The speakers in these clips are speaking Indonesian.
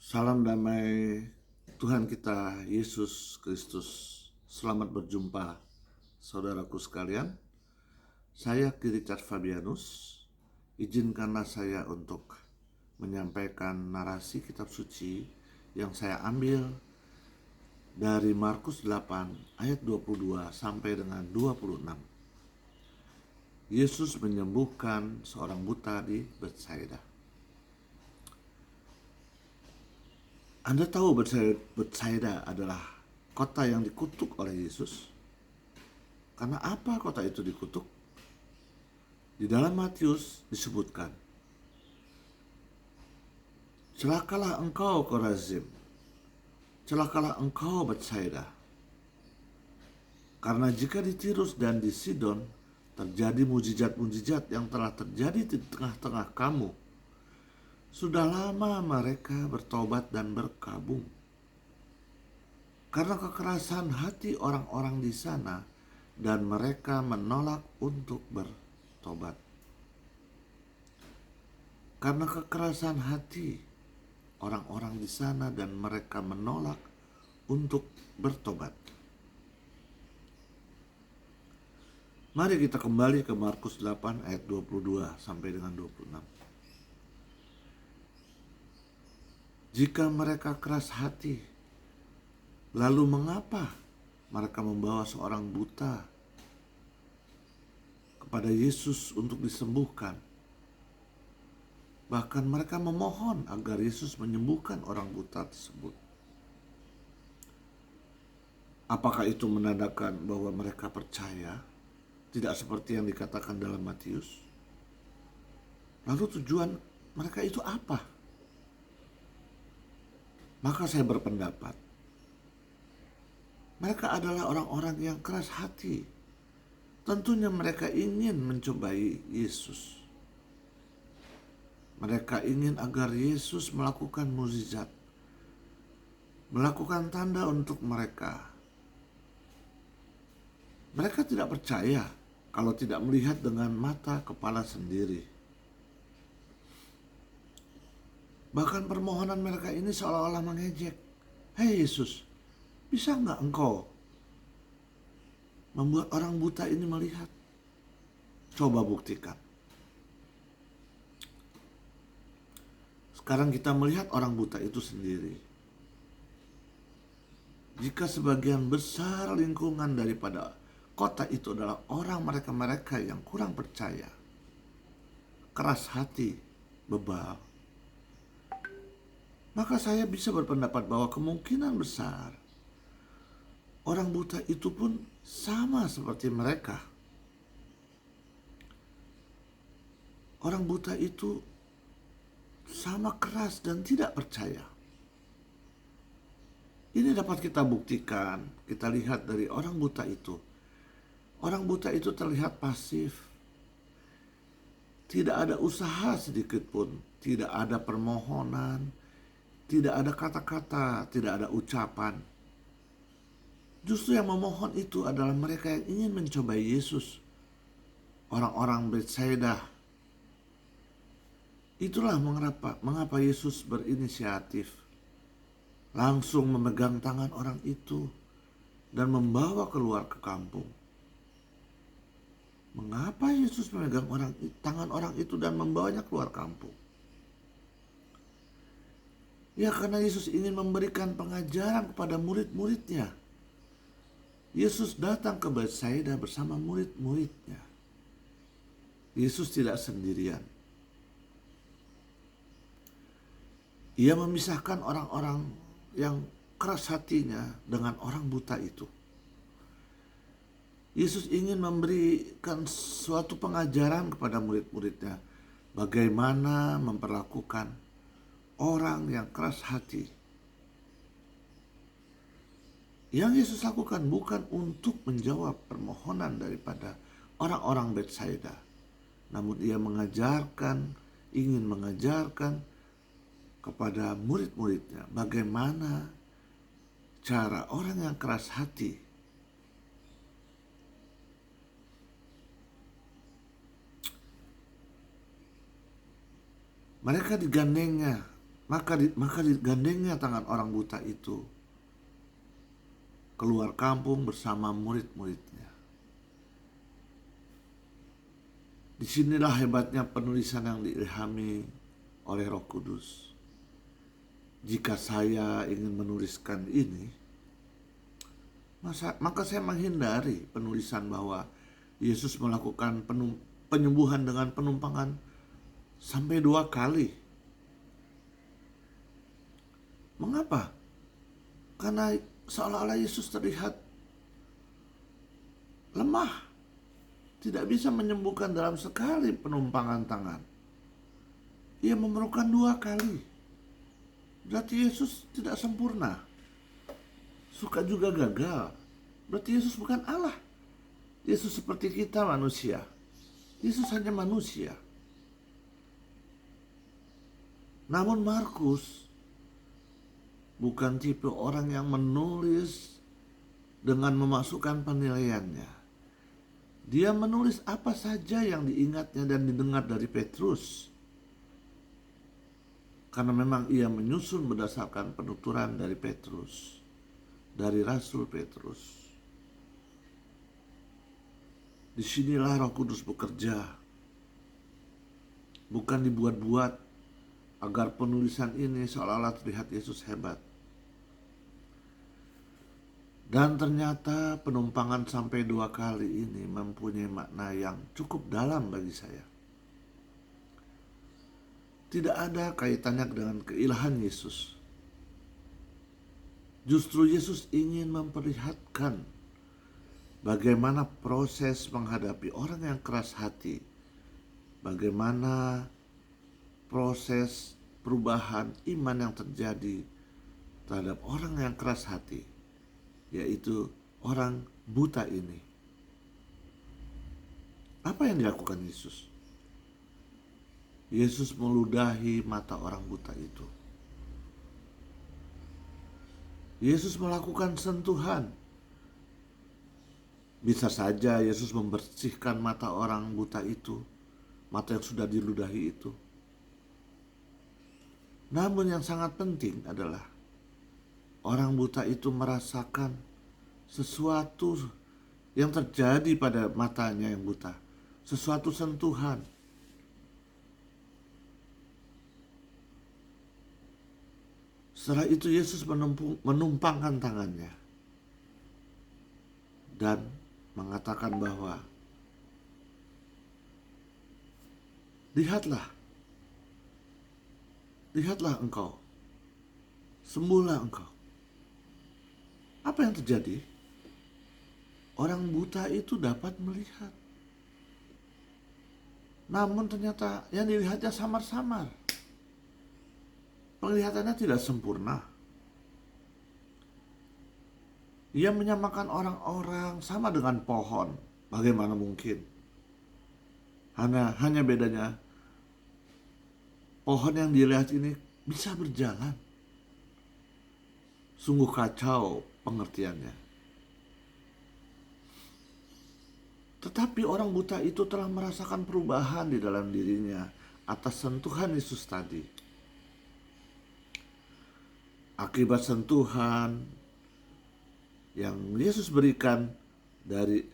Salam damai Tuhan kita Yesus Kristus. Selamat berjumpa saudaraku sekalian. Saya Richard Fabianus. Izinkanlah saya untuk menyampaikan narasi kitab suci yang saya ambil dari Markus 8 ayat 22 sampai dengan 26. Yesus menyembuhkan seorang buta di Betsaida. Anda tahu Betsaida adalah kota yang dikutuk oleh Yesus? Karena apa kota itu dikutuk? Di dalam Matius disebutkan, celakalah engkau Korazim, celakalah engkau Betsaida. Karena jika di Tirus dan di Sidon terjadi mujizat-mujizat yang telah terjadi di tengah-tengah kamu, sudah lama mereka bertobat dan berkabung. Karena kekerasan hati orang-orang di sana dan mereka menolak untuk bertobat. Karena kekerasan hati orang-orang di sana dan mereka menolak untuk bertobat. Mari kita kembali ke Markus 8 ayat 22 sampai dengan 26. Jika mereka keras hati, lalu mengapa mereka membawa seorang buta kepada Yesus untuk disembuhkan? Bahkan mereka memohon agar Yesus menyembuhkan orang buta tersebut. Apakah itu menandakan bahwa mereka percaya? Tidak seperti yang dikatakan dalam Matius. Lalu tujuan mereka itu apa? Maka saya berpendapat, mereka adalah orang-orang yang keras hati. Tentunya mereka ingin mencobai Yesus. Mereka ingin agar Yesus melakukan mukjizat, melakukan tanda untuk mereka. Mereka tidak percaya kalau tidak melihat dengan mata kepala sendiri. Bahkan permohonan mereka ini seolah-olah mengejek. Hei Yesus, bisa nggak engkau membuat orang buta ini melihat? Coba buktikan. Sekarang kita melihat orang buta itu sendiri. Jika sebagian besar lingkungan daripada kota itu adalah orang mereka-mereka yang kurang percaya, keras hati, bebal, maka saya bisa berpendapat bahwa kemungkinan besar orang buta itu pun sama seperti mereka. Orang buta itu sama keras dan tidak percaya. Ini dapat kita buktikan, kita lihat dari orang buta itu. Orang buta itu terlihat pasif. Tidak ada usaha sedikit pun, tidak ada permohonan, tidak ada kata-kata, tidak ada ucapan. Justru yang memohon itu adalah mereka yang ingin mencobai Yesus. Orang-orang Betsaida. Itulah mengapa Yesus berinisiatif. Langsung memegang tangan orang itu dan membawa keluar ke kampung. Mengapa Yesus memegang tangan orang itu dan membawanya keluar kampung? Ya, karena Yesus ingin memberikan pengajaran kepada murid-muridnya. Yesus datang ke Betsaida bersama murid-muridnya. Yesus tidak sendirian. Ia memisahkan orang-orang yang keras hatinya dengan orang buta itu. Yesus ingin memberikan suatu pengajaran kepada murid-muridnya. Bagaimana memperlakukan orang yang keras hati. Yang Yesus lakukan bukan untuk menjawab permohonan daripada orang-orang Betsaida, namun ia ingin mengajarkan kepada murid-muridnya bagaimana cara orang yang keras hati mereka digandengnya Maka digandengnya tangan orang buta itu keluar kampung bersama murid-muridnya. Disinilah hebatnya penulisan yang diilhami oleh Roh Kudus. Jika saya ingin menuliskan ini, maka saya menghindari penulisan bahwa Yesus melakukan penyembuhan dengan penumpangan sampai 2 kali. Mengapa? Karena seolah-olah Yesus terlihat lemah, tidak bisa menyembuhkan dalam sekali penumpangan tangan. Ia memerlukan 2 kali. Berarti Yesus tidak sempurna. Suka juga gagal. Berarti Yesus bukan Allah. Yesus seperti kita manusia. Yesus hanya manusia. Namun Markus bukan tipe orang yang menulis dengan memasukkan penilaiannya. Dia menulis apa saja yang diingatnya dan didengar dari Petrus. Karena memang ia menyusun berdasarkan penuturan dari Petrus, dari Rasul Petrus. Disinilah Roh Kudus bekerja. Bukan dibuat-buat agar penulisan ini seolah-olah terlihat Yesus hebat. Dan ternyata penumpangan sampai 2 kali ini mempunyai makna yang cukup dalam bagi saya. Tidak ada kaitannya dengan keilahan Yesus. Justru Yesus ingin memperlihatkan bagaimana proses menghadapi orang yang keras hati. Bagaimana proses perubahan iman yang terjadi terhadap orang yang keras hati, yaitu orang buta ini. Apa yang dilakukan Yesus? Yesus meludahi mata orang buta itu. Yesus melakukan sentuhan. Bisa saja Yesus membersihkan mata orang buta itu, mata yang sudah diludahi itu. Namun yang sangat penting adalah orang buta itu merasakan sesuatu yang terjadi pada matanya yang buta. Sesuatu sentuhan. Setelah itu Yesus menumpangkan tangannya dan mengatakan bahwa lihatlah engkau, sembuhlah engkau. Apa yang terjadi? Orang buta itu dapat melihat. Namun ternyata yang dilihatnya samar-samar. Penglihatannya tidak sempurna. Ia menyamakan orang-orang sama dengan pohon. Bagaimana mungkin? Hanya bedanya pohon yang dilihat ini bisa berjalan. Sungguh kacau pengertiannya. Tetapi orang buta itu telah merasakan perubahan di dalam dirinya atas sentuhan Yesus tadi. Akibat sentuhan yang Yesus berikan dari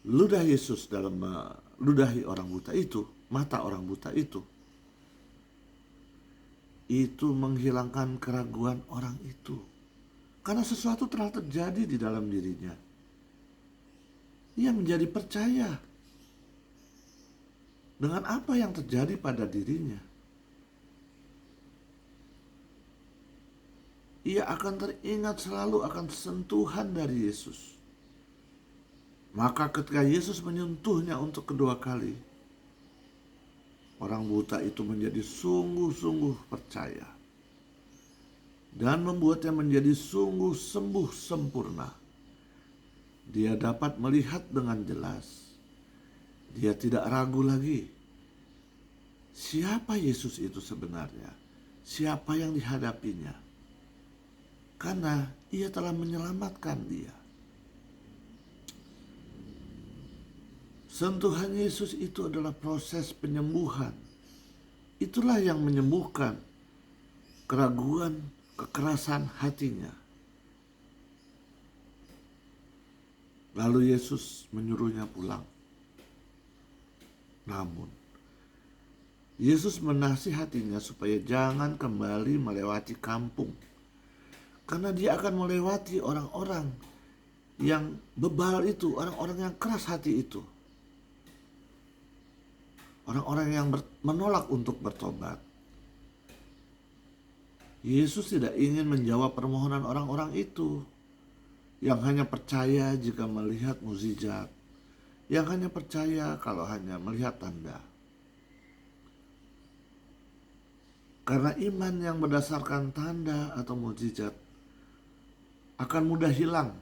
ludah Yesus dalam meludahi orang buta itu, mata orang buta itu menghilangkan keraguan orang itu. Karena sesuatu telah terjadi di dalam dirinya. Ia menjadi percaya dengan apa yang terjadi pada dirinya. Ia akan teringat selalu akan sentuhan dari Yesus. Maka ketika Yesus menyentuhnya untuk kedua kali, orang buta itu menjadi sungguh-sungguh percaya. Dan membuatnya menjadi sungguh sembuh sempurna. Dia dapat melihat dengan jelas. Dia tidak ragu lagi. Siapa Yesus itu sebenarnya? Siapa yang dihadapinya? Karena ia telah menyelamatkan dia. Sentuhan Yesus itu adalah proses penyembuhan. Itulah yang menyembuhkan keraguan, kekerasan hatinya. Lalu Yesus menyuruhnya pulang. Namun, Yesus menasihatinya supaya jangan kembali melewati kampung. Karena dia akan melewati orang-orang yang bebal itu, orang-orang yang keras hati itu. Orang-orang yang menolak untuk bertobat. Yesus tidak ingin menjawab permohonan orang-orang itu yang hanya percaya jika melihat mukjizat, yang hanya percaya kalau hanya melihat tanda. Karena iman yang berdasarkan tanda atau mukjizat akan mudah hilang,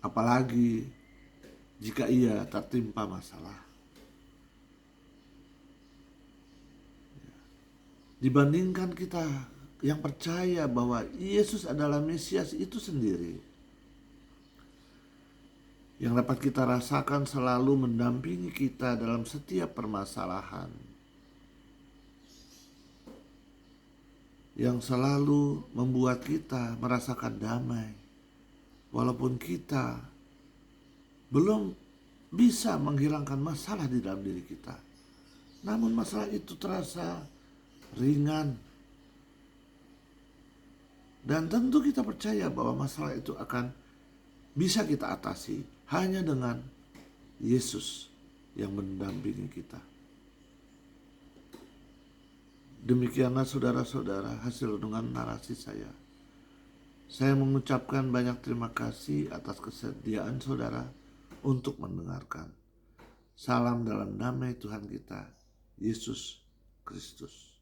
apalagi jika ia tertimpa masalah. Dibandingkan kita yang percaya bahwa Yesus adalah Mesias itu sendiri, yang dapat kita rasakan selalu mendampingi kita dalam setiap permasalahan, yang selalu membuat kita merasakan damai, walaupun kita belum bisa menghilangkan masalah di dalam diri kita. Namun masalah itu terasa ringan. Dan tentu kita percaya bahwa masalah itu akan bisa kita atasi hanya dengan Yesus yang mendampingi kita. Demikianlah saudara-saudara hasil renungan narasi saya. Saya mengucapkan banyak terima kasih atas kesediaan saudara untuk mendengarkan. Salam dalam nama Tuhan kita, Yesus Kristus.